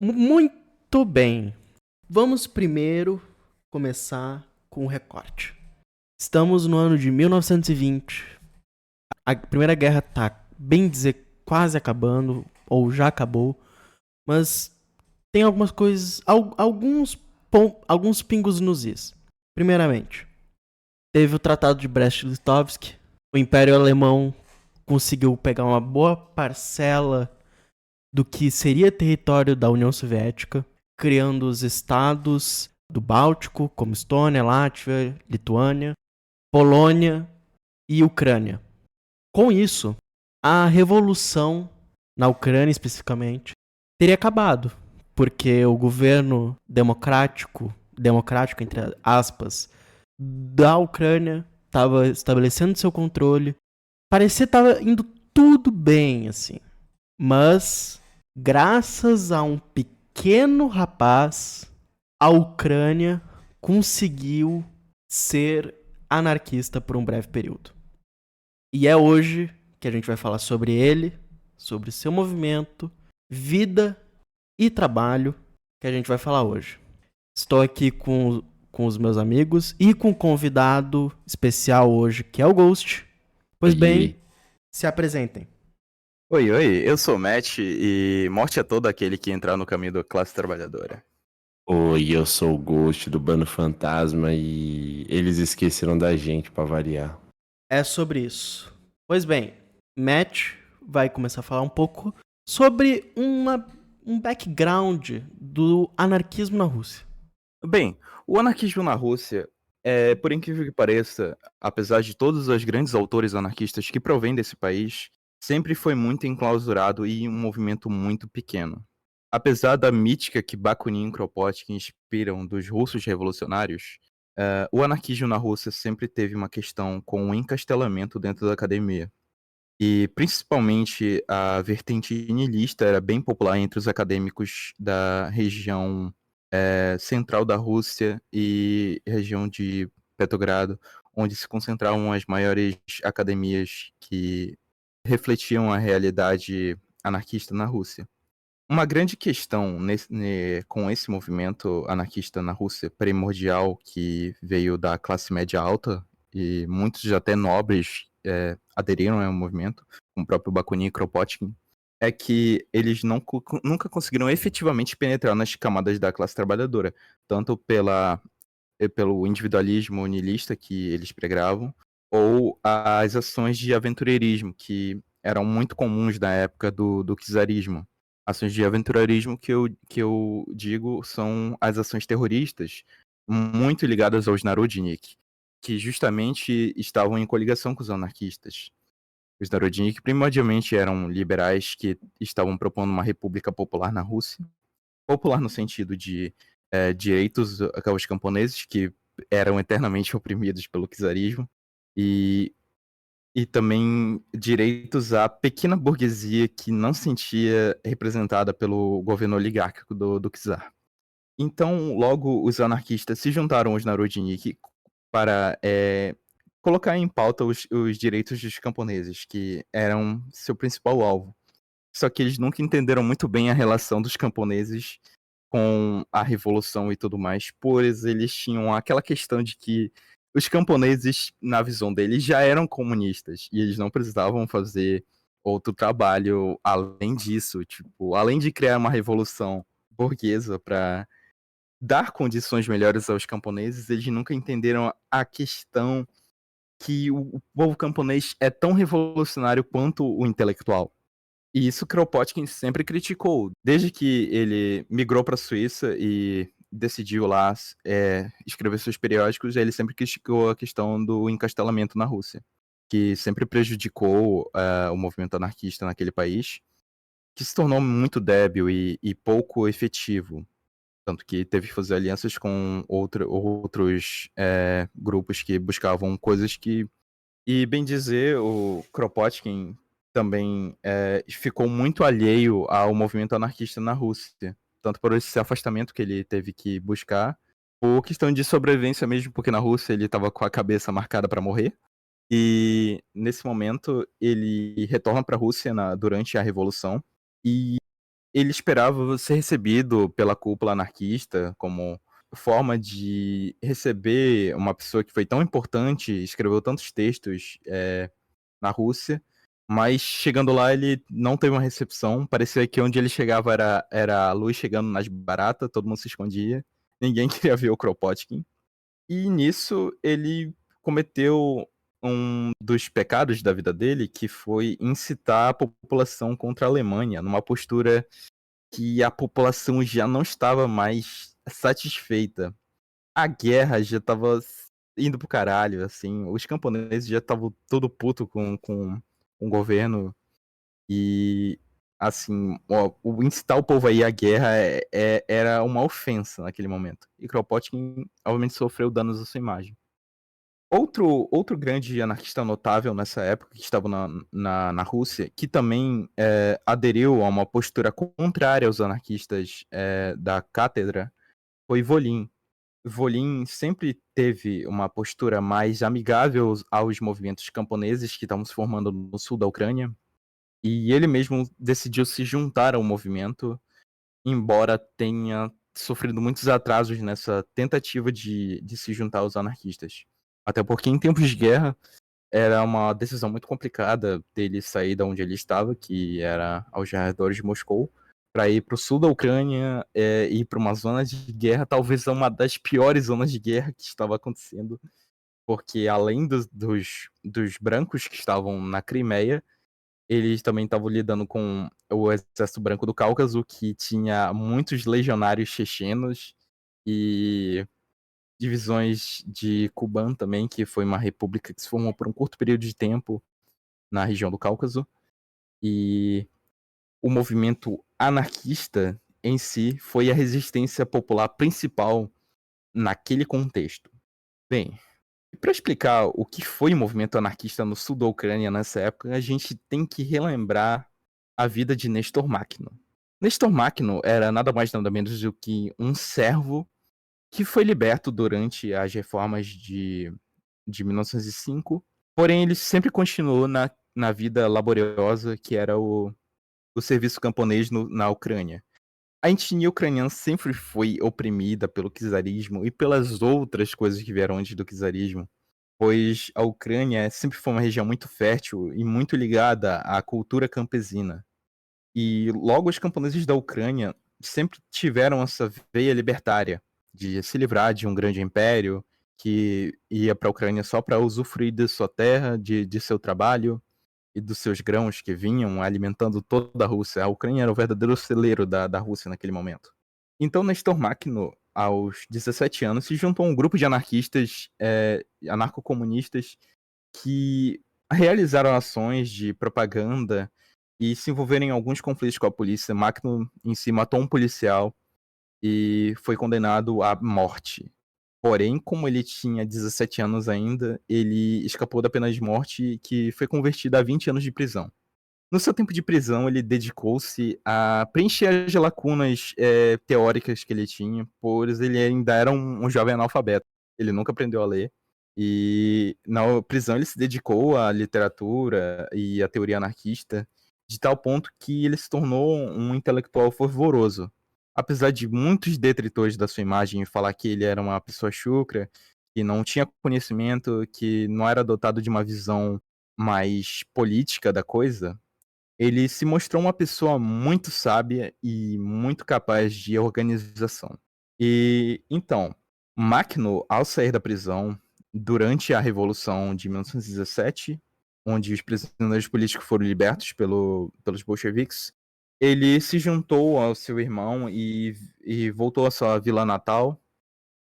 Muito bem. Vamos primeiro começar com o recorte. Estamos no ano de 1920. A Primeira Guerra tá, bem dizer, quase acabando, ou já acabou, mas tem algumas coisas, alguns pingos nos is. Primeiramente, teve o Tratado de Brest-Litovsk. O Império Alemão conseguiu pegar uma boa parcela do que seria território da União Soviética, criando os estados do Báltico, como Estônia, Látvia, Lituânia, Polônia e Ucrânia. Com isso, a revolução na Ucrânia especificamente teria acabado, porque o governo democrático entre aspas, da Ucrânia estava estabelecendo seu controle. Parecia que estava indo tudo bem, assim. Mas, graças a um pequeno rapaz, a Ucrânia conseguiu ser anarquista por um breve período. E é hoje que a gente vai falar sobre ele, sobre seu movimento, vida e trabalho que a gente vai falar hoje. Estou aqui com os meus amigos e com um convidado especial hoje, que é o Ghost. Pois Oi, bem, se apresentem. oi, eu sou o Matt e morte a todo aquele que entrar no caminho da classe trabalhadora. Oi, eu sou o Ghost do Bando Fantasma e eles esqueceram da gente pra variar. É sobre isso. Pois bem, Matt vai começar a falar um pouco sobre um background do anarquismo na Rússia. Bem, o anarquismo na Rússia, por incrível que pareça, apesar de todos os grandes autores anarquistas que provêm desse país, sempre foi muito enclausurado e um movimento muito pequeno. Apesar da mítica que Bakunin e Kropotkin inspiram dos russos revolucionários, o anarquismo na Rússia sempre teve uma questão com o encastelamento dentro da academia. E principalmente a vertente niilista era bem popular entre os acadêmicos da região central da Rússia e região de Petrogrado, onde se concentravam as maiores academias que refletiam a realidade anarquista na Rússia. Uma grande questão com esse movimento anarquista na Rússia primordial, que veio da classe média alta, e muitos até nobres aderiram ao movimento, como o próprio Bakunin e Kropotkin, é que eles nunca conseguiram efetivamente penetrar nas camadas da classe trabalhadora, tanto pelo individualismo niilista que eles pregavam, ou as ações de aventureirismo, que eram muito comuns na época do czarismo. Ações de aventureirismo que eu digo são as ações terroristas, muito ligadas aos Narodnik, que justamente estavam em coligação com os anarquistas. Os Narodnik primordialmente eram liberais que estavam propondo uma república popular na Rússia, popular no sentido de direitos aos camponeses, que eram eternamente oprimidos pelo czarismo, e também direitos à pequena burguesia que não se sentia representada pelo governo oligárquico do czar. Então, logo, os anarquistas se juntaram aos Narodnik para colocar em pauta os direitos dos camponeses, que eram seu principal alvo. Só que eles nunca entenderam muito bem a relação dos camponeses com a revolução e tudo mais, pois eles tinham aquela questão de que os camponeses, na visão deles, já eram comunistas e eles não precisavam fazer outro trabalho além disso, tipo, além de criar uma revolução burguesa para dar condições melhores aos camponeses, eles nunca entenderam a questão que o povo camponês é tão revolucionário quanto o intelectual. E isso Kropotkin sempre criticou. Desde que ele migrou para a Suíça e decidiu lá escrever seus periódicos, ele sempre criticou a questão do encastelamento na Rússia, que sempre prejudicou o movimento anarquista naquele país, que se tornou muito débil e pouco efetivo. Tanto que teve que fazer alianças com outros grupos que buscavam coisas que... E, bem dizer, o Kropotkin também ficou muito alheio ao movimento anarquista na Rússia. Tanto por esse afastamento que ele teve que buscar, por questão de sobrevivência mesmo, porque na Rússia ele estava com a cabeça marcada para morrer. E, nesse momento, ele retorna para a Rússia durante a Revolução. E ele esperava ser recebido pela cúpula anarquista como forma de receber uma pessoa que foi tão importante, escreveu tantos textos na Rússia, mas chegando lá ele não teve uma recepção. Parecia que onde ele chegava era a luz chegando nas baratas, todo mundo se escondia, ninguém queria ver o Kropotkin. E nisso ele cometeu um dos pecados da vida dele, que foi incitar a população contra a Alemanha, numa postura que a população já não estava mais satisfeita. A guerra já estava indo pro caralho, assim. Os camponeses já estavam todo puto com o governo. E, assim, o incitar o povo aí à guerra era uma ofensa naquele momento. E Kropotkin, obviamente, sofreu danos à sua imagem. Outro grande anarquista notável nessa época, que estava na Rússia, que também aderiu a uma postura contrária aos anarquistas da cátedra, foi Volin. Volin sempre teve uma postura mais amigável aos movimentos camponeses que estavam se formando no sul da Ucrânia, e ele mesmo decidiu se juntar ao movimento, embora tenha sofrido muitos atrasos nessa tentativa de se juntar aos anarquistas. Até porque em tempos de guerra era uma decisão muito complicada dele sair da onde ele estava, que era aos arredores de Moscou, para ir para o sul da Ucrânia e ir para uma zona de guerra, talvez uma das piores zonas de guerra que estava acontecendo, porque além dos brancos que estavam na Crimeia, eles também estavam lidando com o Exército Branco do Cáucaso, que tinha muitos legionários chechenos e divisões de Kuban também, que foi uma república que se formou por um curto período de tempo na região do Cáucaso. E o movimento anarquista em si foi a resistência popular principal naquele contexto. Bem, para explicar o que foi o movimento anarquista no sul da Ucrânia nessa época, a gente tem que relembrar a vida de Nestor Makhno. Nestor Makhno era nada mais nada menos do que um servo que foi liberto durante as reformas de 1905, porém ele sempre continuou na vida laboriosa que era o serviço camponês na Ucrânia. A etnia ucraniana sempre foi oprimida pelo czarismo e pelas outras coisas que vieram antes do czarismo, pois a Ucrânia sempre foi uma região muito fértil e muito ligada à cultura campesina. E logo os camponeses da Ucrânia sempre tiveram essa veia libertária de se livrar de um grande império que ia para a Ucrânia só para usufruir de sua terra, de seu trabalho e dos seus grãos que vinham alimentando toda a Rússia. A Ucrânia era o verdadeiro celeiro da Rússia naquele momento. Então Nestor Makhno, aos 17 anos, se juntou a um grupo de anarquistas, anarcocomunistas, que realizaram ações de propaganda e se envolveram em alguns conflitos com a polícia. Makhno em si matou um policial e foi condenado à morte. Porém, como ele tinha 17 anos ainda, ele escapou da pena de morte, que foi convertida a 20 anos de prisão. No seu tempo de prisão, ele dedicou-se a preencher as lacunas teóricas que ele tinha, pois ele ainda era um jovem analfabeto. Ele nunca aprendeu a ler. E na prisão ele se dedicou à literatura e à teoria anarquista, de tal ponto que ele se tornou um intelectual fervoroso. Apesar de muitos detritores da sua imagem falar que ele era uma pessoa chucra, que não tinha conhecimento, que não era dotado de uma visão mais política da coisa, ele se mostrou uma pessoa muito sábia e muito capaz de organização. E então, Makhno, ao sair da prisão, durante a Revolução de 1917, onde os prisioneiros políticos foram libertos pelos bolcheviques, ele se juntou ao seu irmão e voltou à sua vila natal,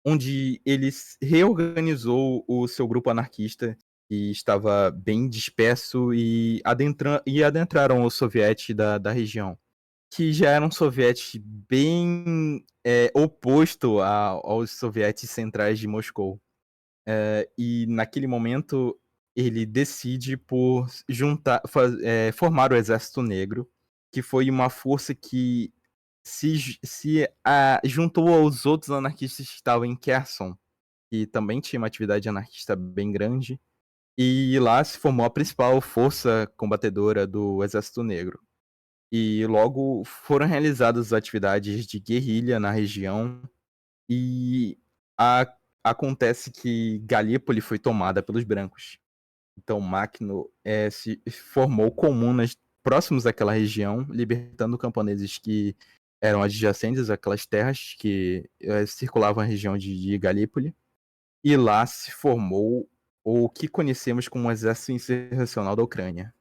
onde ele reorganizou o seu grupo anarquista, que estava bem disperso, e adentraram os sovietes da região, que já era um soviete bem oposto aos sovietes centrais de Moscou. E naquele momento ele decide por formar o Exército Negro, que foi uma força que se juntou aos outros anarquistas que estavam em Kherson, que também tinha uma atividade anarquista bem grande, e lá se formou a principal força combatedora do Exército Negro. E logo foram realizadas atividades de guerrilha na região e acontece que Galípoli foi tomada pelos brancos. Então Macno se formou comunas próximos àquela região, libertando camponeses que eram adjacentes àquelas terras que circulavam a região de Galípoli. E lá se formou o que conhecemos como o Exército Insurrecional da Ucrânia.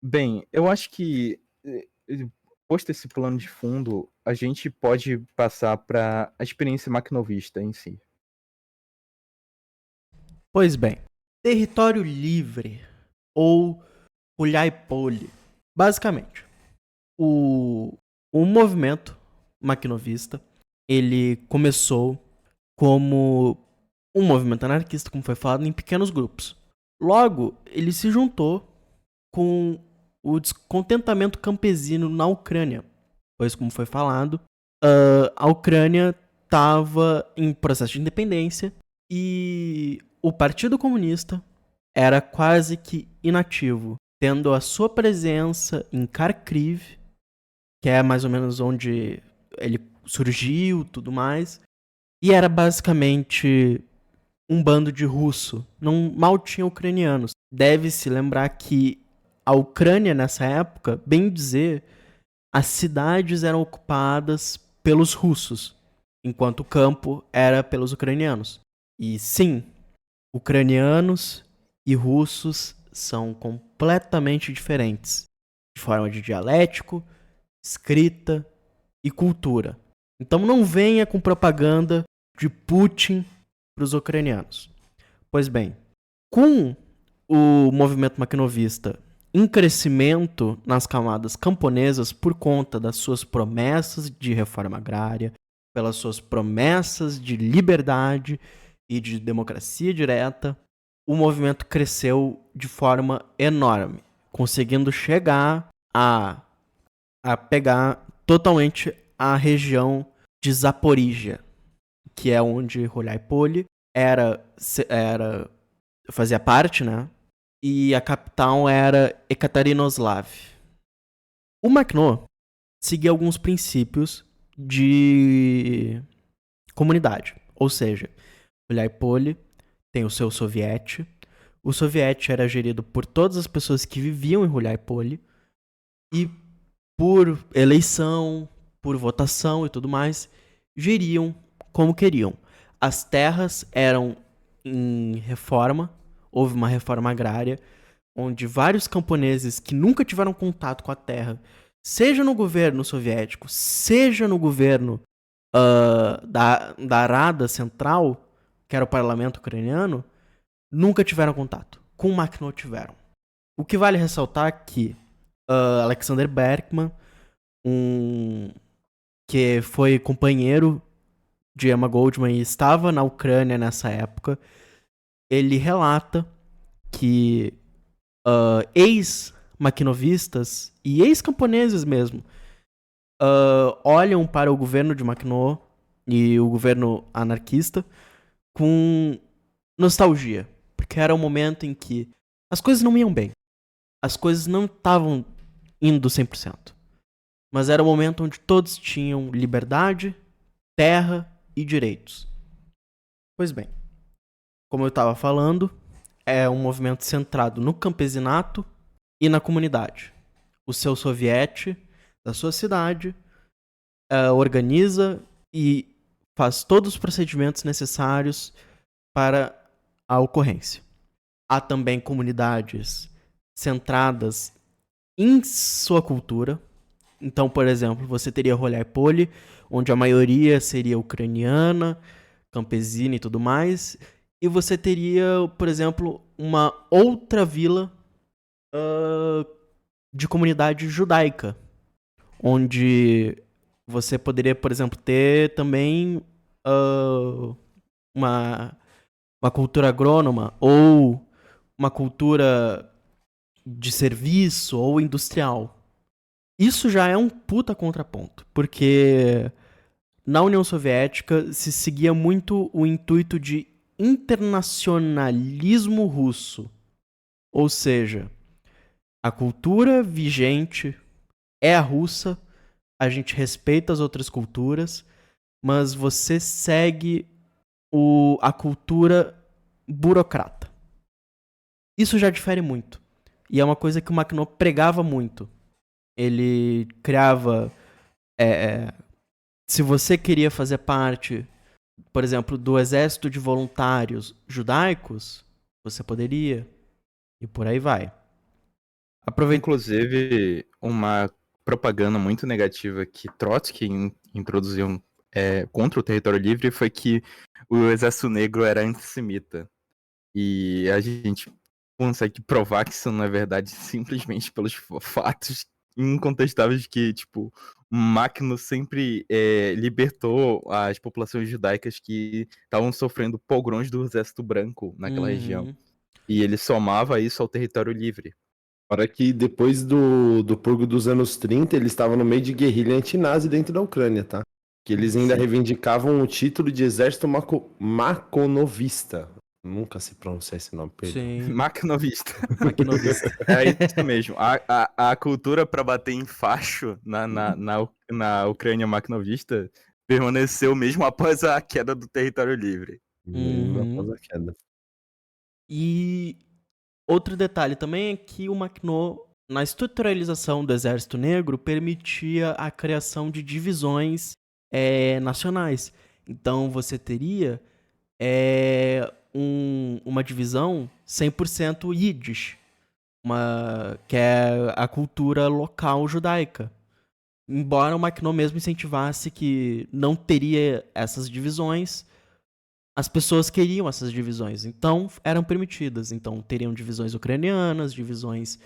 Bem, eu acho que, posto esse plano de fundo, a gente pode passar para a experiência macnovista em si. Pois bem, território livre ou Hulyai-Poli. Basicamente, o movimento macnovista, ele começou como um movimento anarquista, como foi falado, em pequenos grupos. Logo, ele se juntou com o descontentamento campesino na Ucrânia, pois, como foi falado, a Ucrânia estava em processo de independência e o Partido Comunista era quase que inativo, tendo a sua presença em Kharkiv, que é mais ou menos onde ele surgiu, tudo mais, e era basicamente um bando de russo, não mal tinha ucranianos. Deve-se lembrar que a Ucrânia nessa época, bem dizer, as cidades eram ocupadas pelos russos, enquanto o campo era pelos ucranianos. E sim, ucranianos e russos são completamente diferentes, de forma de dialético, escrita e cultura. Então não venha com propaganda de Putin para os ucranianos. Pois bem, com o movimento macnovista em crescimento nas camadas camponesas por conta das suas promessas de reforma agrária, pelas suas promessas de liberdade e de democracia direta, o movimento cresceu de forma enorme, conseguindo chegar a pegar totalmente a região de Zaporígia, que é onde Hulyai-Poli fazia parte, né? E a capital era Ekaterinoslav. O Makhno seguia alguns princípios de comunidade, ou seja, Hulyai-Poli tem o seu soviete. O soviete era gerido por todas as pessoas que viviam em Hulyai-Poli e por eleição, por votação e tudo mais, geriam como queriam. As terras eram em reforma, houve uma reforma agrária, onde vários camponeses que nunca tiveram contato com a terra, seja no governo soviético, seja no governo da Rada Central, que era o parlamento ucraniano, nunca tiveram contato. Com o Makhno tiveram. O que vale ressaltar é que Alexander Berkman, que foi companheiro de Emma Goldman e estava na Ucrânia nessa época, ele relata que ex-makhnovistas e ex-camponeses mesmo olham para o governo de Makhno e o governo anarquista com nostalgia, porque era um momento em que as coisas não iam bem, as coisas não estavam indo 100%, mas era um momento onde todos tinham liberdade, terra e direitos. Pois bem, como eu estava falando, é um movimento centrado no campesinato e na comunidade. O seu soviete da sua cidade organiza e faz todos os procedimentos necessários para a ocorrência. Há também comunidades centradas em sua cultura. Então, por exemplo, você teria Hulyai-Poli, onde a maioria seria ucraniana, campesina e tudo mais. E você teria, por exemplo, uma outra vila de comunidade judaica, onde você poderia, por exemplo, ter também uma cultura agrônoma ou uma cultura de serviço ou industrial. Isso já é um puta contraponto, porque na União Soviética se seguia muito o intuito de internacionalismo russo. Ou seja, a cultura vigente é a russa, a gente respeita as outras culturas, mas você segue a cultura burocrata. Isso já difere muito. E é uma coisa que o Makhno pregava muito. Ele criava... se você queria fazer parte, por exemplo, do exército de voluntários judaicos, você poderia. E por aí vai. Inclusive, uma propaganda muito negativa que Trotsky introduziu contra o território livre foi que o exército negro era antissemita. E a gente consegue provar que isso não é verdade simplesmente pelos fatos incontestáveis que, tipo, Makhno sempre libertou as populações judaicas que estavam sofrendo pogroms do exército branco naquela região. E ele somava isso ao território livre. Fora que depois do purgo dos anos 30, eles estavam no meio de guerrilha antinazi dentro da Ucrânia, tá? Que eles ainda reivindicavam o título de exército makonovista. Nunca se pronuncia esse nome, Pedro. Sim. Makhnovista. Makhnovista. É isso mesmo. A cultura para bater em facho na Ucrânia makhnovista permaneceu mesmo após a queda do território livre. Mesmo após a queda. E outro detalhe também é que o Makhno, na estruturalização do Exército Negro, permitia a criação de divisões nacionais. Então você teria uma divisão 100% Yiddish, que é a cultura local judaica. Embora o Makhno mesmo incentivasse que não teria essas divisões, as pessoas queriam essas divisões, então eram permitidas. Então teriam divisões ucranianas, divisões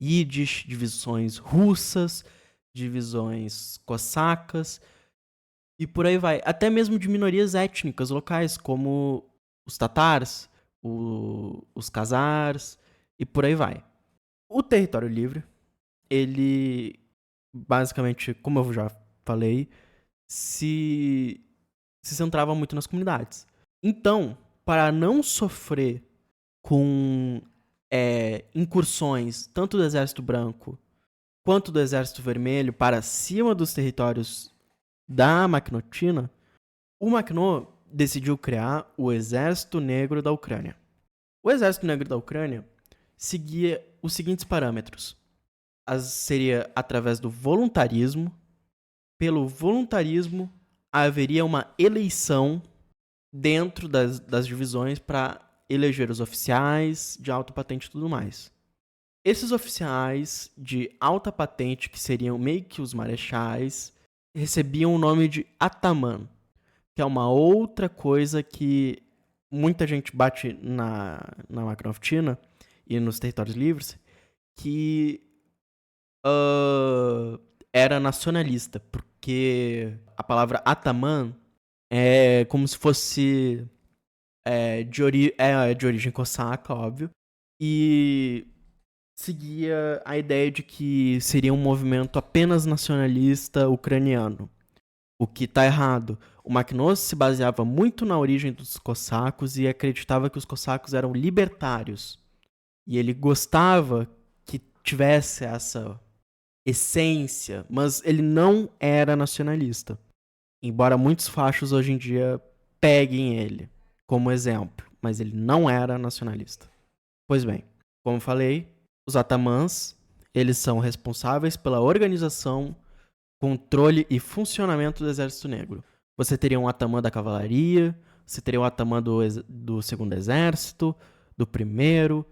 Yiddish, divisões russas, divisões cossacas, e por aí vai. Até mesmo de minorias étnicas locais, como os tatars, os khazars, e por aí vai. O território livre, ele, basicamente, como eu já falei, se centrava muito nas comunidades. Então, para não sofrer com incursões tanto do Exército Branco quanto do Exército Vermelho para cima dos territórios da Makhnotina, o Makhno decidiu criar o Exército Negro da Ucrânia. O Exército Negro da Ucrânia seguia os seguintes parâmetros. Seria através do voluntarismo. Pelo voluntarismo, haveria uma eleição dentro das divisões para eleger os oficiais de alta patente e tudo mais. Esses oficiais de alta patente, que seriam meio que os marechais, recebiam o nome de ataman, que é uma outra coisa que muita gente bate na Makhnovtina e nos territórios livres, que era nacionalista, porque a palavra ataman é como se fosse de origem cosaca, óbvio, e seguia a ideia de que seria um movimento apenas nacionalista ucraniano, o que tá errado. O Makhno se baseava muito na origem dos cossacos e acreditava que os cossacos eram libertários, e ele gostava que tivesse essa essência, mas ele não era nacionalista. Embora muitos fachos hoje em dia peguem ele como exemplo, mas ele não era nacionalista. Pois bem, como falei, os atamãs, eles são responsáveis pela organização, controle e funcionamento do Exército Negro. Você teria um atamã da cavalaria, você teria um atamã do segundo exército, do primeiro,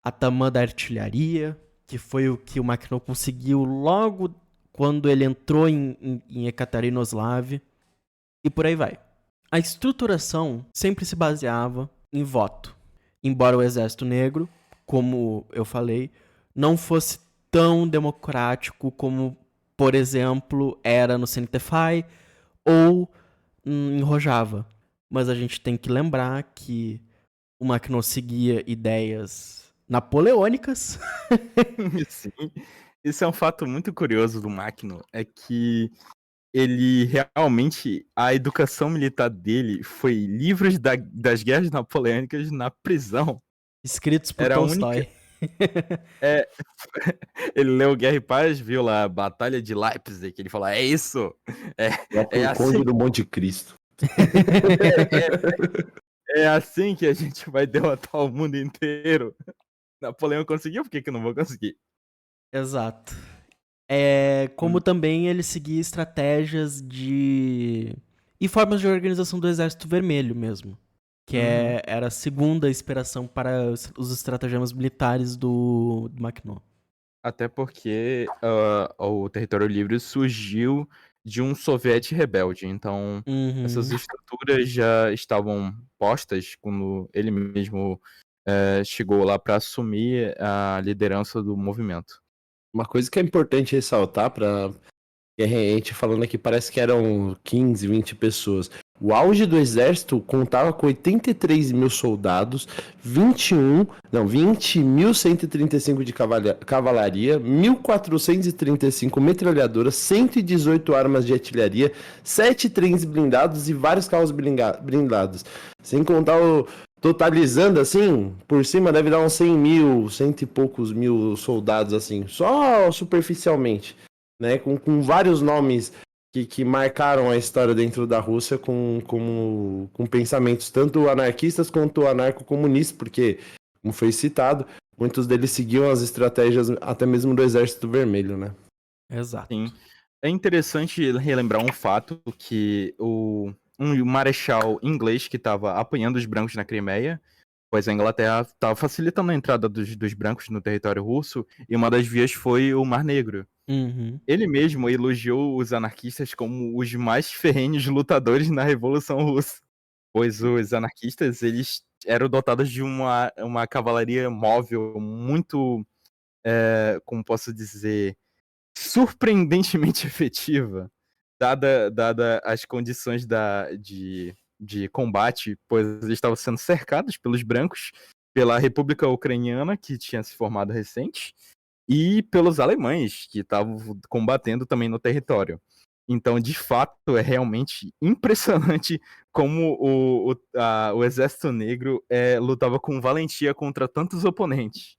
atamã da artilharia, que foi o que o Makhno conseguiu logo quando ele entrou em Ekaterinoslav, e por aí vai. A estruturação sempre se baseava em voto. Embora o Exército Negro, como eu falei, não fosse tão democrático como, por exemplo, era no Senitefai ou em Rojava. Mas a gente tem que lembrar que o Makhno seguia ideias napoleônicas. Sim. Isso é um fato muito curioso do Makhno, é que ele realmente, a educação militar dele foi livros das guerras napoleônicas na prisão. Escritos por Era a Tolstói. única... É, ele leu Guerra e Paz, viu lá a Batalha de Leipzig, ele falou, é isso, Próprio é Conde assim, do Monte Cristo. é assim que a gente vai derrotar o mundo inteiro. Napoleão conseguiu, por que que eu não vou conseguir? Exato. Como Hum. também ele seguia estratégias de. E formas de organização do Exército Vermelho mesmo. Que Uhum. era a segunda inspiração para os estratagemas militares do Mackinac. Até porque o Território Livre surgiu de um soviete rebelde, então essas Uhum. estruturas já estavam postas quando ele mesmo chegou lá para assumir a liderança do movimento. Uma coisa que é importante ressaltar para a gente falando aqui, parece que eram 15, 20 pessoas. O auge do exército contava com 83 mil soldados, 20.135 de cavalaria, 1.435 metralhadoras, 118 armas de artilharia, 7 trens blindados e vários carros blindados. Sem contar totalizando assim, por cima deve dar uns 100 mil, cento e poucos mil soldados assim, só superficialmente, né, com vários nomes que marcaram a história dentro da Rússia com pensamentos tanto anarquistas quanto anarco-comunistas, porque, como foi citado, muitos deles seguiam as estratégias até mesmo do Exército Vermelho, né? Exato. Sim. É interessante relembrar um fato que um marechal inglês que estava apanhando os brancos na Crimeia, pois a Inglaterra estava facilitando a entrada dos brancos no território russo, e uma das vias foi o Mar Negro. Uhum. Ele mesmo elogiou os anarquistas como os mais ferrenhos lutadores na Revolução Russa, pois os anarquistas eles eram dotados de uma cavalaria móvel muito, como posso dizer, surpreendentemente efetiva, dada as condições de combate, pois eles estavam sendo cercados pelos brancos, pela República Ucraniana, que tinha se formado recente, e pelos alemães, que estavam combatendo também no território. Então, de fato, é realmente impressionante como o Exército Negro lutava com valentia contra tantos oponentes.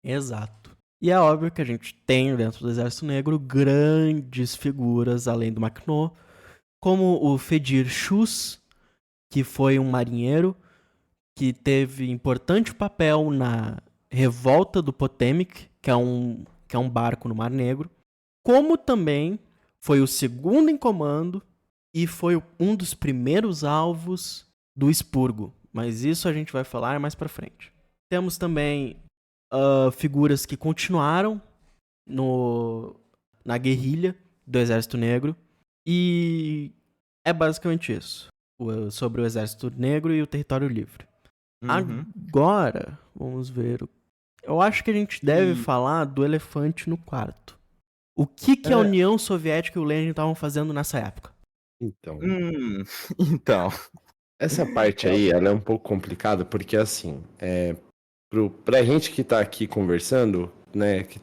Exato. E é óbvio que a gente tem dentro do Exército Negro grandes figuras além do Mackinac, como o Fedir Schuss, que foi um marinheiro que teve importante papel na revolta do Potemkin, que é um barco no Mar Negro, como também foi o segundo em comando e foi um dos primeiros alvos do expurgo. Mas isso a gente vai falar mais pra frente. Temos também figuras que continuaram na guerrilha do Exército Negro. E é basicamente isso. Sobre o Exército Negro e o Território Livre. Uhum. Agora, vamos ver. Eu acho que a gente deve falar do elefante no quarto. O que a União Soviética e o Lenin estavam fazendo nessa época? Então, Então. essa parte aí, ela é um pouco complicada, porque assim, pra gente que tá aqui conversando, né, que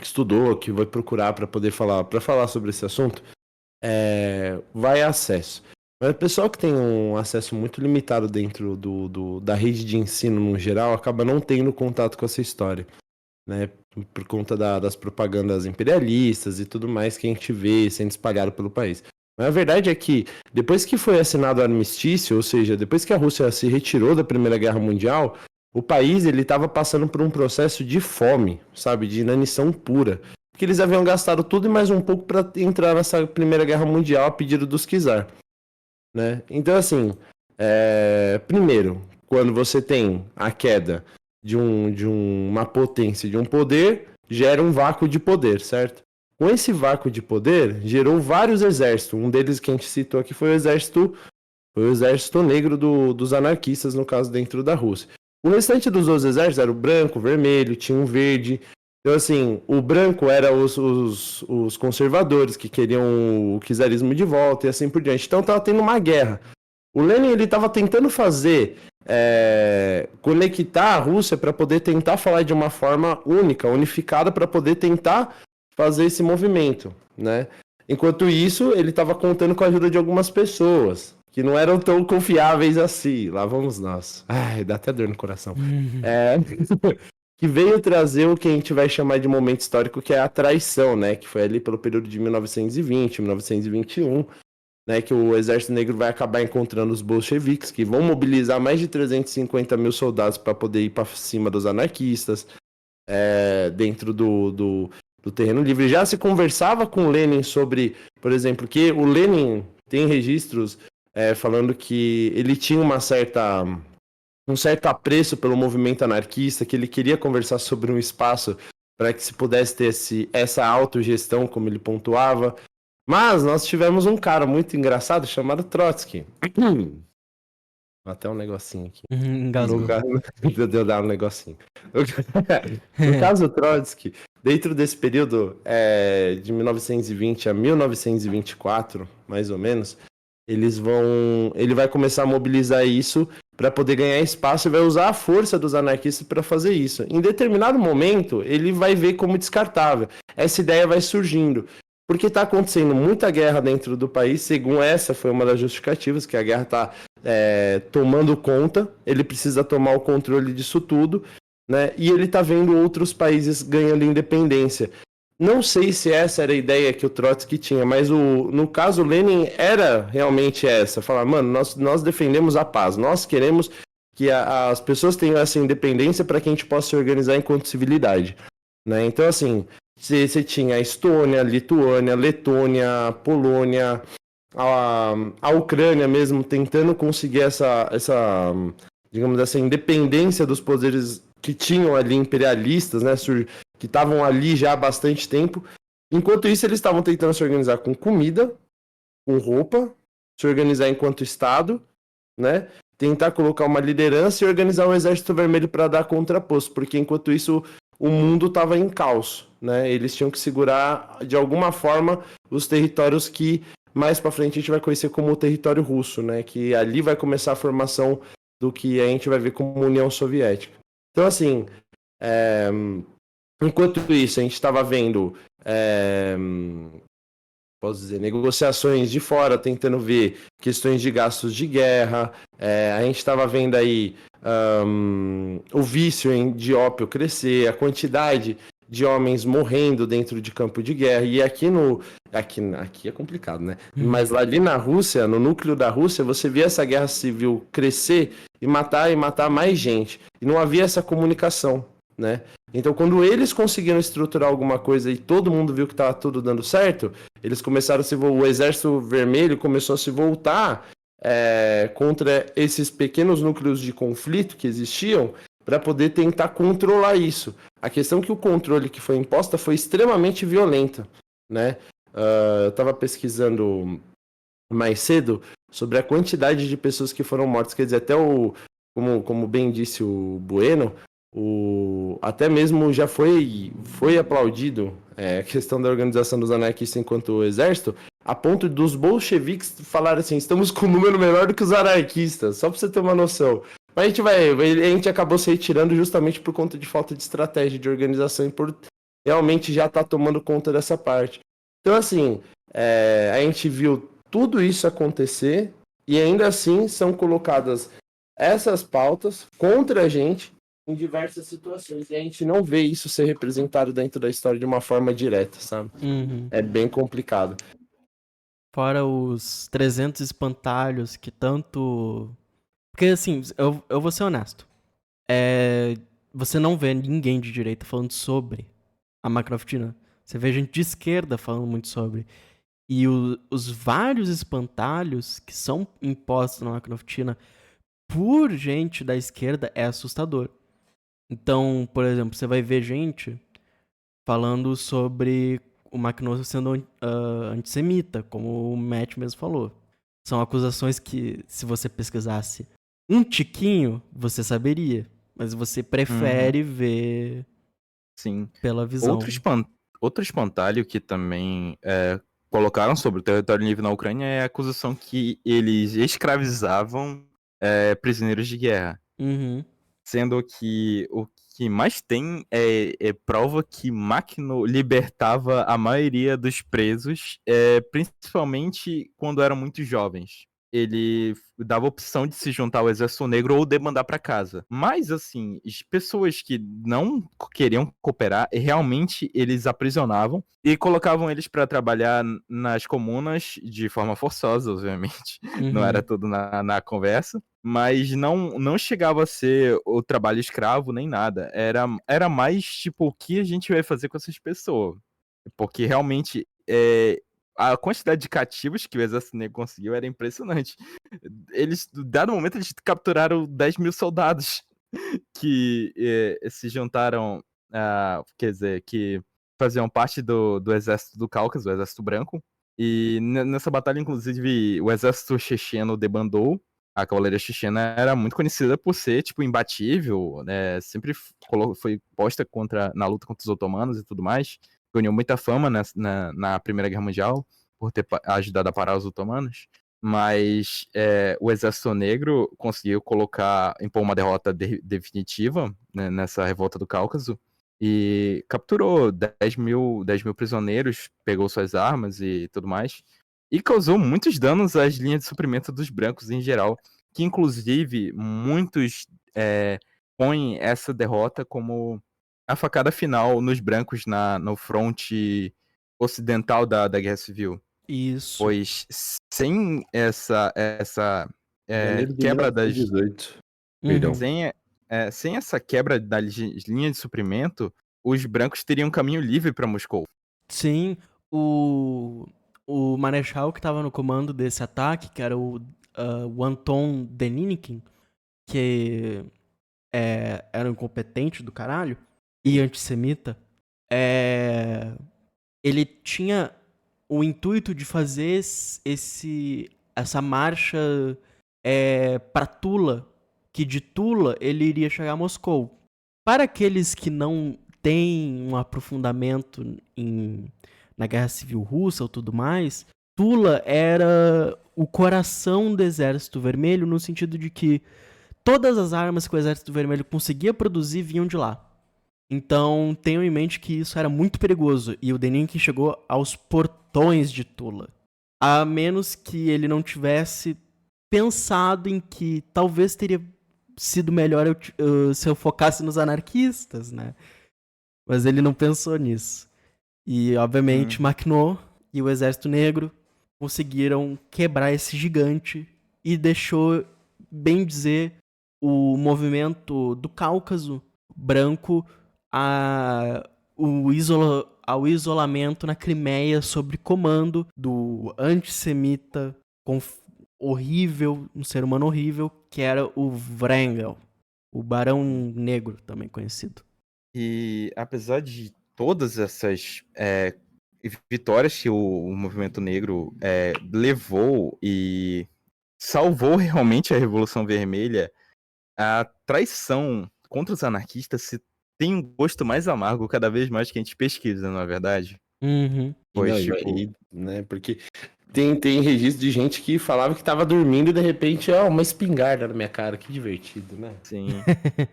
estudou, que vai procurar para poder falar sobre esse assunto, vai acesso. Mas o pessoal que tem um acesso muito limitado dentro da rede de ensino no geral acaba não tendo contato com essa história, né? Por conta das propagandas imperialistas e tudo mais que a gente vê sendo espalhado pelo país. Mas a verdade é que depois que foi assinado o armistício, ou seja, depois que a Rússia se retirou da Primeira Guerra Mundial, o país ele estava passando por um processo de fome, sabe, de inanição pura. Porque eles haviam gastado tudo e mais um pouco para entrar nessa Primeira Guerra Mundial a pedido dos czar, né? Então, assim, primeiro, quando você tem a queda de uma potência, de um poder, gera um vácuo de poder, certo? Com esse vácuo de poder, gerou vários exércitos. Um deles que a gente citou aqui foi o exército negro dos anarquistas, no caso, dentro da Rússia. O restante dos outros exércitos era o branco, o vermelho, tinha um verde. Então, assim, o branco era os conservadores que queriam o czarismo de volta e assim por diante. Então, tava tendo uma guerra. O Lenin, ele tava tentando conectar a Rússia para poder tentar falar de uma forma única, unificada, para poder tentar fazer esse movimento, né? Enquanto isso, ele estava contando com a ajuda de algumas pessoas que não eram tão confiáveis assim. Lá vamos nós. Ai, dá até dor no coração. que veio trazer o que a gente vai chamar de momento histórico, que é a traição, né? Que foi ali pelo período de 1920, 1921, né? Que o Exército Negro vai acabar encontrando os bolcheviques, que vão mobilizar mais de 350 mil soldados para poder ir para cima dos anarquistas, dentro do terreno livre. Já se conversava com Lenin sobre, por exemplo, que o Lenin tem registros falando que ele tinha um certo apreço pelo movimento anarquista, que ele queria conversar sobre um espaço para que se pudesse ter essa autogestão, como ele pontuava. Mas nós tivemos um cara muito engraçado chamado Trotsky. Até um negocinho aqui. Engasgou. Deu dar um negocinho. No caso Trotsky, dentro desse período de 1920 a 1924, mais ou menos, ele vai começar a mobilizar isso para poder ganhar espaço e vai usar a força dos anarquistas para fazer isso. Em determinado momento, ele vai ver como descartável. Essa ideia vai surgindo. Porque está acontecendo muita guerra dentro do país, segundo essa foi uma das justificativas, que a guerra está tomando conta, ele precisa tomar o controle disso tudo, né? E ele está vendo outros países ganhando independência. Não sei se essa era a ideia que o Trotsky tinha, mas no caso o Lenin era realmente essa, falar, mano, nós defendemos a paz, nós queremos que as pessoas tenham essa independência para que a gente possa se organizar enquanto civilidade, né? Então, assim, você tinha a Estônia, a Lituânia, a Letônia, a Polônia, a Ucrânia mesmo tentando conseguir digamos, essa independência dos poderes que tinham ali imperialistas, né, que estavam ali já há bastante tempo. Enquanto isso, eles estavam tentando se organizar com comida, com roupa, se organizar enquanto Estado, né, tentar colocar uma liderança e organizar um exército vermelho para dar contraposto, porque enquanto isso o mundo estava em caos, né? Eles tinham que segurar de alguma forma os territórios que mais para frente a gente vai conhecer como o território russo, né? Que ali vai começar a formação do que a gente vai ver como União Soviética. Então, assim, enquanto isso a gente estava vendo, posso dizer, negociações de fora, tentando ver questões de gastos de guerra, a gente estava vendo aí o vício de ópio crescer, a quantidade de homens morrendo dentro de campo de guerra, e aqui é complicado, né? Mas ali na Rússia, no núcleo da Rússia, você via essa guerra civil crescer e matar mais gente, e não havia essa comunicação, né? Então, quando eles conseguiram estruturar alguma coisa e todo mundo viu que estava tudo dando certo, eles começaram o Exército Vermelho começou a se voltar contra esses pequenos núcleos de conflito que existiam para poder tentar controlar isso. A questão é que o controle que foi imposta foi extremamente violenta, né? Eu estava pesquisando mais cedo sobre a quantidade de pessoas que foram mortas, quer dizer, até como bem disse o Bueno, até mesmo já foi aplaudido a questão da organização dos anarquistas enquanto exército, a ponto dos bolcheviques falarem assim, estamos com um número menor do que os anarquistas, só para você ter uma noção. Mas a gente acabou se retirando justamente por conta de falta de estratégia, de organização, e por realmente já estar tomando conta dessa parte. Então, assim, a gente viu tudo isso acontecer e ainda assim são colocadas essas pautas contra a gente em diversas situações. E a gente não vê isso ser representado dentro da história de uma forma direta, sabe? Uhum. É bem complicado. Fora os 300 espantalhos que tanto... Porque, assim, eu vou ser honesto. Você não vê ninguém de direita falando sobre a máquina oficina. Você vê gente de esquerda falando muito sobre. E os vários espantalhos que são impostos na máquina oficina por gente da esquerda é assustador. Então, por exemplo, você vai ver gente falando sobre o Macnoso sendo antissemita, como o Matt mesmo falou. São acusações que, se você pesquisasse um tiquinho, você saberia. Mas você prefere ver Sim. pela visão. Outro espantalho que também colocaram sobre o território livre na Ucrânia é a acusação que eles escravizavam prisioneiros de guerra. Uhum. Sendo que o que mais tem é prova que Makhno libertava a maioria dos presos, principalmente quando eram muito jovens. ele dava a opção de se juntar ao Exército Negro ou demandar para casa. Mas, assim, as pessoas que não queriam cooperar, realmente eles aprisionavam e colocavam eles para trabalhar nas comunas de forma forçosa, obviamente. Não era tudo na conversa. Mas não chegava a ser o trabalho escravo nem nada. Era mais, tipo, o que a gente vai fazer com essas pessoas? Porque realmente a quantidade de cativos que o Exército Negro conseguiu era impressionante. Eles, dado momento, eles capturaram 10 mil soldados que se juntaram, quer dizer, que faziam parte do Exército do Cáucaso, o Exército Branco. E nessa batalha, inclusive, o Exército Checheno debandou. A cavalaria chechena era muito conhecida por ser, tipo, imbatível, né? Sempre foi posta na luta contra os otomanos e tudo mais. Ganhou muita fama na Primeira Guerra Mundial por ter ajudado a parar os otomanos. Mas o Exército Negro conseguiu impor uma derrota definitiva, né, nessa revolta do Cáucaso e capturou 10 mil prisioneiros, pegou suas armas e tudo mais, e causou muitos danos às linhas de suprimento dos brancos em geral, que inclusive muitos põem essa derrota como a facada final nos brancos no fronte ocidental da Guerra Civil. Isso. Pois sem essa Janeiro de quebra 1918. Perdão. sem essa quebra das linhas de suprimento, os brancos teriam um caminho livre para Moscou. Sim, o marechal que estava no comando desse ataque, que era o Anton Denikin, que era um incompetente do caralho e antissemita, ele tinha o intuito de fazer essa marcha para Tula, que de Tula ele iria chegar a Moscou. Para aqueles que não têm um aprofundamento na Guerra Civil Russa ou tudo mais, Tula era o coração do Exército Vermelho, no sentido de que todas as armas que o Exército Vermelho conseguia produzir vinham de lá. Então, tenham em mente que isso era muito perigoso, e o Denikin chegou aos portões de Tula. A menos que ele não tivesse pensado em que talvez teria sido melhor se eu focasse nos anarquistas, né? Mas ele não pensou nisso. E, obviamente, Makhno e o Exército Negro conseguiram quebrar esse gigante e deixou, bem dizer, o movimento do Cáucaso branco ao isolamento na Crimeia sob comando do antissemita horrível, um ser humano horrível, que era o Wrangel, o Barão Negro, também conhecido. E apesar de todas essas vitórias que o movimento negro levou e salvou realmente a Revolução Vermelha, a traição contra os anarquistas tem um gosto mais amargo cada vez mais que a gente pesquisa, não é verdade? Uhum. Pois, né, porque tem registro de gente que falava que tava dormindo e de repente, uma espingarda na minha cara, que divertido, né? Sim.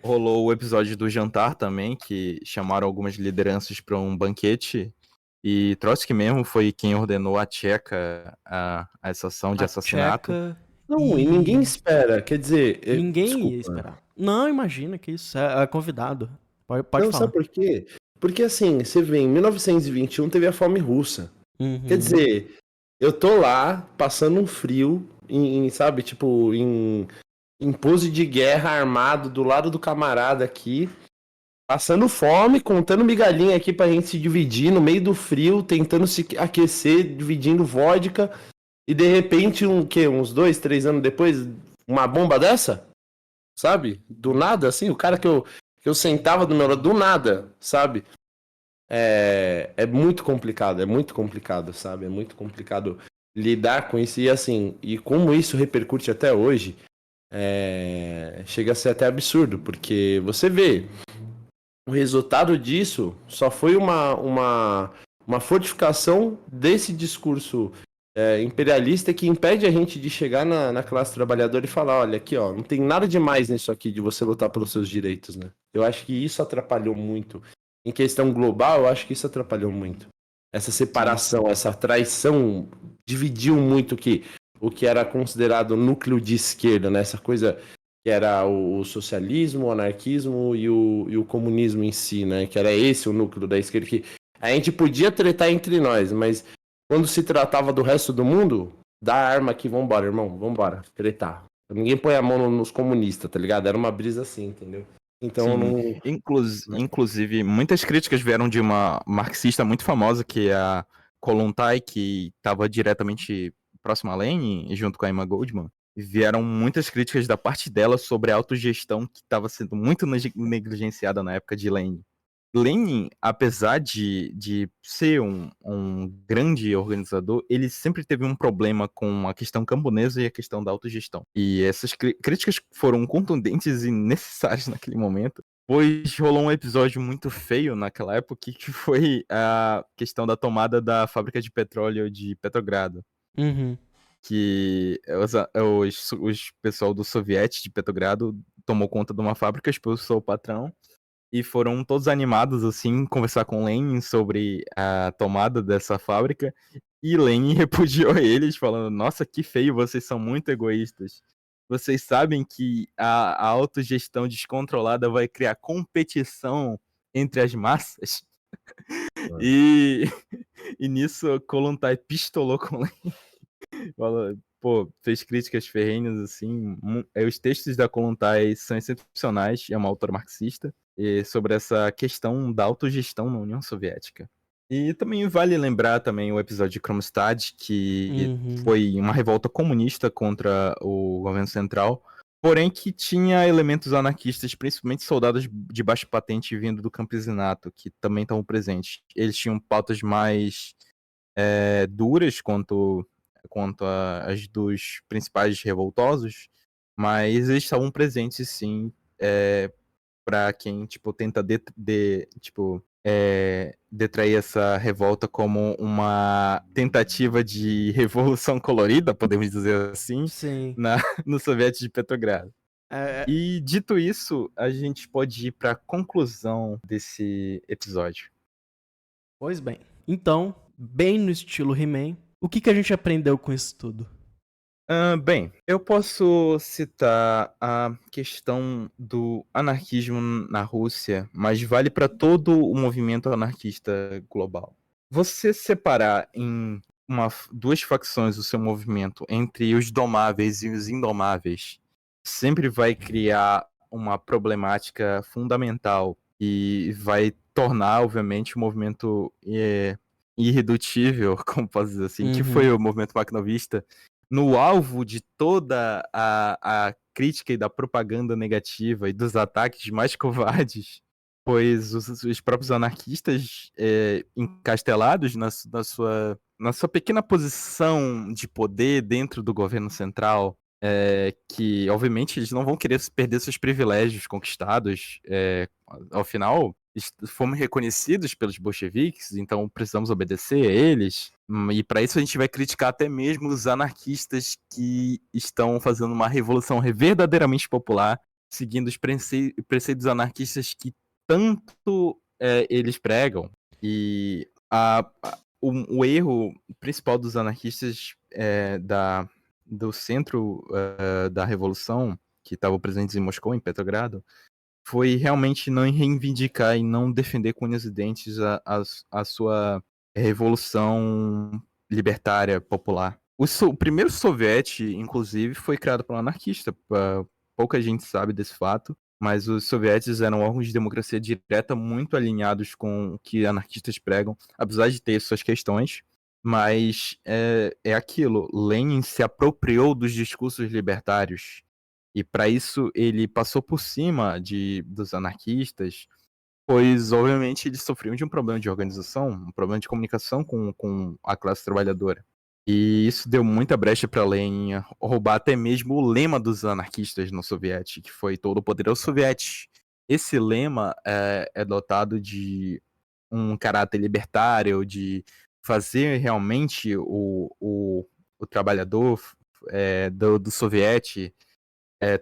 Rolou o episódio do jantar também, que chamaram algumas lideranças para um banquete, e Trotsky mesmo foi quem ordenou a Tcheca a essa ação de assassinato. Não, e ninguém espera, quer dizer... Ninguém ia esperar. Não, imagina que isso, é convidado. Pode falar. Sabe por quê? Porque assim, você vê, em 1921 teve a fome russa. Uhum. Quer dizer, eu tô lá, passando um frio, sabe, tipo, em pose de guerra, armado, do lado do camarada aqui, passando fome, contando migalhinha aqui pra gente se dividir no meio do frio, tentando se aquecer, dividindo vodka, e de repente, uns 2, 3 anos depois, uma bomba dessa? Sabe? Do nada, assim, o cara que eu sentava do meu lado, do nada, sabe? É muito complicado, sabe? É muito complicado lidar com isso. E assim, e como isso repercute até hoje, chega a ser até absurdo, porque você vê, o resultado disso só foi uma fortificação desse discurso imperialista que impede a gente de chegar na classe trabalhadora e falar, olha, aqui, ó, não tem nada demais nisso aqui de você lutar pelos seus direitos, né? Eu acho que isso atrapalhou muito. Em questão global, eu acho que isso atrapalhou muito. Essa separação, essa traição dividiu muito que o que era considerado núcleo de esquerda, né? Essa coisa que era o socialismo, o anarquismo e o comunismo em si, né? Que era esse o núcleo da esquerda, que a gente podia tretar entre nós, mas quando se tratava do resto do mundo, dá a arma aqui, vambora, irmão, vambora, tretar. Ninguém põe a mão nos comunistas, tá ligado? Era uma brisa assim, entendeu? Então, Sim, não... inclusive, muitas críticas vieram de uma marxista muito famosa, que é a Kollontai, que estava diretamente próxima a Lenin, junto com a Emma Goldman. E vieram muitas críticas da parte dela sobre a autogestão, que estava sendo muito negligenciada na época de Lenin. Lenin, apesar de ser um grande organizador, ele sempre teve um problema com a questão camponesa e a questão da autogestão. E essas críticas foram contundentes e necessárias naquele momento, pois rolou um episódio muito feio naquela época, que foi a questão da tomada da fábrica de petróleo de Petrogrado. Uhum. Que os pessoal do soviético de Petrogrado tomou conta de uma fábrica, expulsou o patrão, e foram todos animados, assim, conversar com Lenin sobre a tomada dessa fábrica. E Lenin repudiou eles, falando: nossa, que feio, vocês são muito egoístas. Vocês sabem que a autogestão descontrolada vai criar competição entre as massas? E, e nisso, Kollontai pistolou com Lenin. Falou, pô, fez críticas ferrenhas, assim. Os textos da Kollontai são excepcionais, é uma autora marxista, e sobre essa questão da autogestão na União Soviética. E também vale lembrar também o episódio de Kronstadt, que foi uma revolta comunista contra o governo central, porém que tinha elementos anarquistas, principalmente soldados de baixa patente vindo do campesinato, que também estavam presentes. Eles tinham pautas mais duras quanto as dos principais revoltosos, mas eles estavam presentes, sim, para quem, tipo, tenta detrair essa revolta como uma tentativa de revolução colorida, podemos dizer assim, Sim. no Soviético de Petrogrado. É, E, dito isso, a gente pode ir para a conclusão desse episódio. Pois bem. Então, bem no estilo He-Man, o que a gente aprendeu com isso tudo? Bem, eu posso citar a questão do anarquismo na Rússia, mas vale para todo o movimento anarquista global. Você separar em duas facções o seu movimento entre os domáveis e os indomáveis sempre vai criar uma problemática fundamental e vai tornar, obviamente, o movimento irredutível, como posso dizer assim, que foi o movimento maquinovista, no alvo de toda a crítica e da propaganda negativa e dos ataques mais covardes, pois os próprios anarquistas, encastelados na sua pequena posição de poder dentro do governo central, que obviamente eles não vão querer perder seus privilégios conquistados, ao final fomos reconhecidos pelos bolcheviques, então precisamos obedecer a eles. E para isso a gente vai criticar até mesmo os anarquistas que estão fazendo uma revolução verdadeiramente popular, seguindo os preceitos anarquistas que tanto eles pregam. E o erro principal dos anarquistas do centro da revolução, que estavam presentes em Moscou, em Petrogrado, foi realmente não reivindicar e não defender com unhas e dentes a sua revolução libertária popular. O primeiro soviete, inclusive, foi criado por um anarquista. Pouca gente sabe desse fato, mas os sovietes eram órgãos de democracia direta muito alinhados com o que anarquistas pregam, apesar de ter suas questões. Mas é aquilo, Lenin se apropriou dos discursos libertários. E para isso ele passou por cima dos anarquistas, pois obviamente eles sofriam de um problema de organização, um problema de comunicação com a classe trabalhadora. E isso deu muita brecha para Lenin roubar até mesmo o lema dos anarquistas no soviético, que foi todo o poder aos sovietes. Esse lema é dotado de um caráter libertário, de fazer realmente o trabalhador do soviete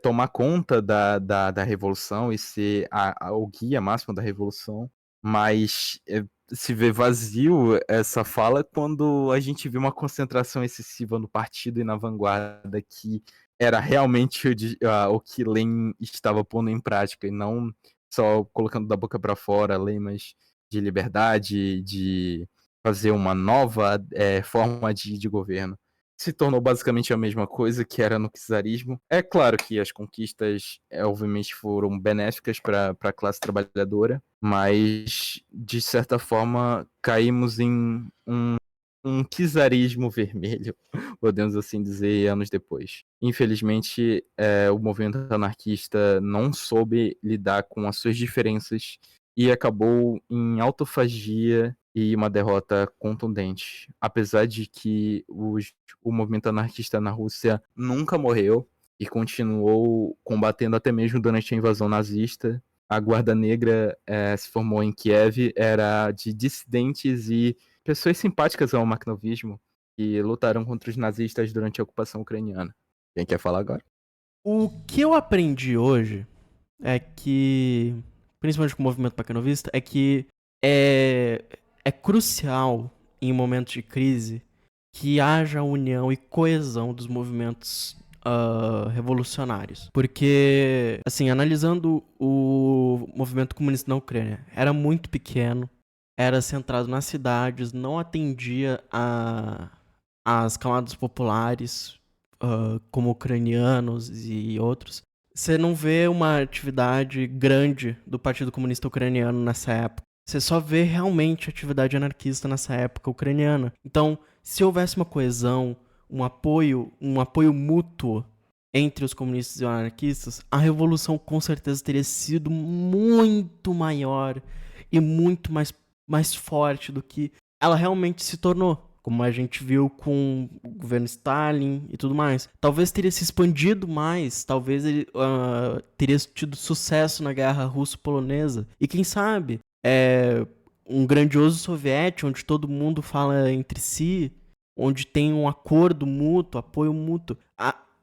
tomar conta da revolução e ser o guia máximo da revolução, mas se vê vazio essa fala quando a gente vê uma concentração excessiva no partido e na vanguarda que era realmente o que Lenin estava pondo em prática e não só colocando da boca para fora lemas de liberdade, de fazer uma nova forma de governo. Se tornou basicamente a mesma coisa que era no czarismo. É claro que as conquistas, obviamente, foram benéficas para a classe trabalhadora, mas, de certa forma, caímos em um czarismo vermelho, podemos assim dizer, anos depois. Infelizmente, o movimento anarquista não soube lidar com as suas diferenças e acabou em autofagia e uma derrota contundente. Apesar de que o movimento anarquista na Rússia nunca morreu e continuou combatendo até mesmo durante a invasão nazista. A Guarda Negra se formou em Kiev, era de dissidentes e pessoas simpáticas ao marxismo que lutaram contra os nazistas durante a ocupação ucraniana. Quem quer falar agora? O que eu aprendi hoje é que, principalmente com o movimento paquinovista, é que é crucial, em momentos de crise, que haja união e coesão dos movimentos revolucionários. Porque, assim, analisando o movimento comunista na Ucrânia, era muito pequeno, era centrado nas cidades, não atendia às camadas populares, como ucranianos e outros. Você não vê uma atividade grande do Partido Comunista Ucraniano nessa época. Você só vê realmente atividade anarquista nessa época ucraniana. Então, se houvesse uma coesão, um apoio mútuo entre os comunistas e os anarquistas, a revolução com certeza teria sido muito maior e muito mais forte do que ela realmente se tornou. Como a gente viu com o governo Stalin e tudo mais. Talvez teria se expandido mais, talvez ele teria tido sucesso na guerra russo-polonesa. E quem sabe, um grandioso soviético, onde todo mundo fala entre si, onde tem um acordo mútuo, apoio mútuo.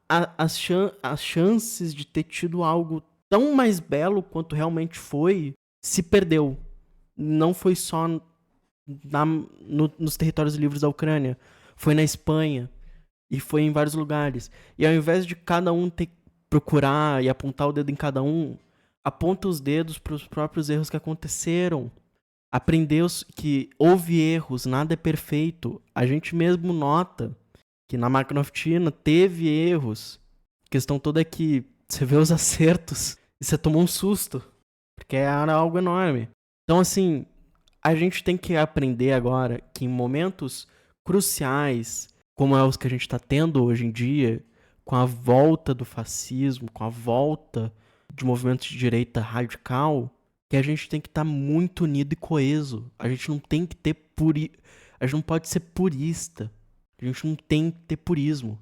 As chances de ter tido algo tão mais belo quanto realmente foi, se perdeu. Não foi só nos territórios livres da Ucrânia, foi na Espanha e foi em vários lugares. E ao invés de cada um ter que procurar e apontar o dedo em cada um, aponta os dedos para os próprios erros que aconteceram. Aprendeu que houve erros, nada é perfeito. A gente mesmo nota que na máquina oficina teve erros. A questão toda é que você vê os acertos e você toma um susto, porque era algo enorme. Então, assim, a gente tem que aprender agora que em momentos cruciais, como é os que a gente está tendo hoje em dia, com a volta do fascismo, com a volta de movimentos de direita radical, que a gente tem que estar muito unido e coeso. A gente não tem que ter a gente não pode ser purista. A gente não tem que ter purismo.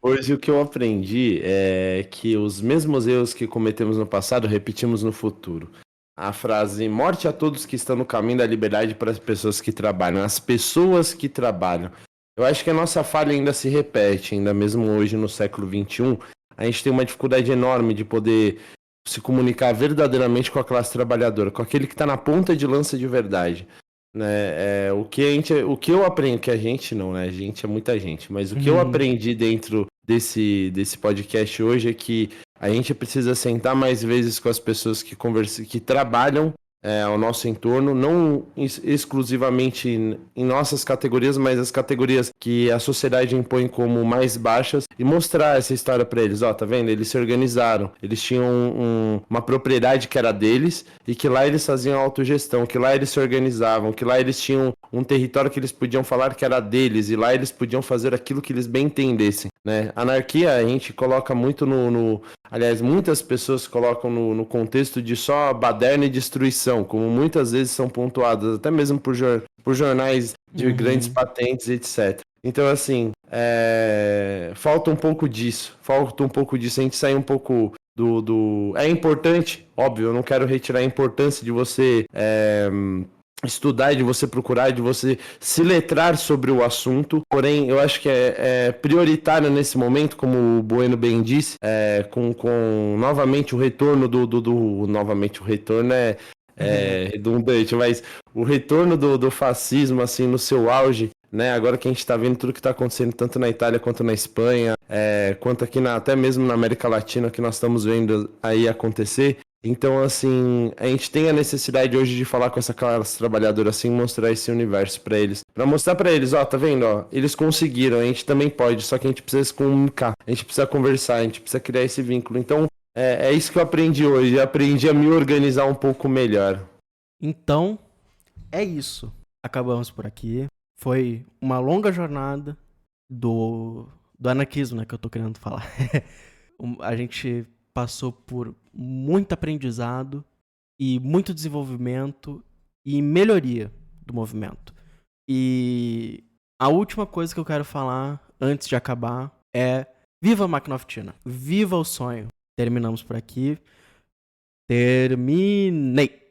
Hoje o que eu aprendi é que os mesmos erros que cometemos no passado repetimos no futuro. A frase morte a todos que estão no caminho da liberdade para as pessoas que trabalham. As pessoas que trabalham. Eu acho que a nossa falha ainda se repete, ainda mesmo hoje no século XXI. A gente tem uma dificuldade enorme de poder se comunicar verdadeiramente com a classe trabalhadora, com aquele que está na ponta de lança de verdade. Né? O que eu aprendi, que a gente não, né? A gente é muita gente, mas o que eu aprendi dentro desse podcast hoje é que a gente precisa sentar mais vezes com as pessoas que trabalham ao nosso entorno, não exclusivamente em nossas categorias, mas as categorias que a sociedade impõe como mais baixas, e mostrar essa história para eles. Tá vendo? Eles se organizaram, eles tinham uma propriedade que era deles, e que lá eles faziam autogestão, que lá eles se organizavam, que lá eles tinham um território que eles podiam falar que era deles, e lá eles podiam fazer aquilo que eles bem entendessem, né? Anarquia a gente coloca muito aliás, muitas pessoas colocam no contexto de só baderna e destruição, como muitas vezes são pontuadas, até mesmo por jornais de grandes patentes, etc. Então, assim, falta um pouco disso, a gente sair um pouco É importante, óbvio, eu não quero retirar a importância de você estudar, de você procurar, de você se letrar sobre o assunto, porém eu acho que é prioritário nesse momento, como o Bueno bem disse, com novamente o retorno novamente o retorno redundante, mas o retorno do fascismo, assim, no seu auge, né? Agora que a gente tá vendo tudo que tá acontecendo tanto na Itália quanto na Espanha, quanto aqui até mesmo na América Latina, que nós estamos vendo aí acontecer. Então, assim, a gente tem a necessidade hoje de falar com essa classe trabalhadora, assim, mostrar esse universo pra eles. Pra mostrar pra eles, ó, tá vendo, ó, eles conseguiram, a gente também pode, só que a gente precisa se comunicar, a gente precisa conversar, a gente precisa criar esse vínculo. Então, é isso que eu aprendi hoje, eu aprendi a me organizar um pouco melhor. Então, é isso. Acabamos por aqui. Foi uma longa jornada do anarquismo, né, que eu tô querendo falar. A gente passou por muito aprendizado e muito desenvolvimento e melhoria do movimento. E a última coisa que eu quero falar antes de acabar é: viva a máquina off-China! Viva o sonho! Terminamos por aqui. Terminei!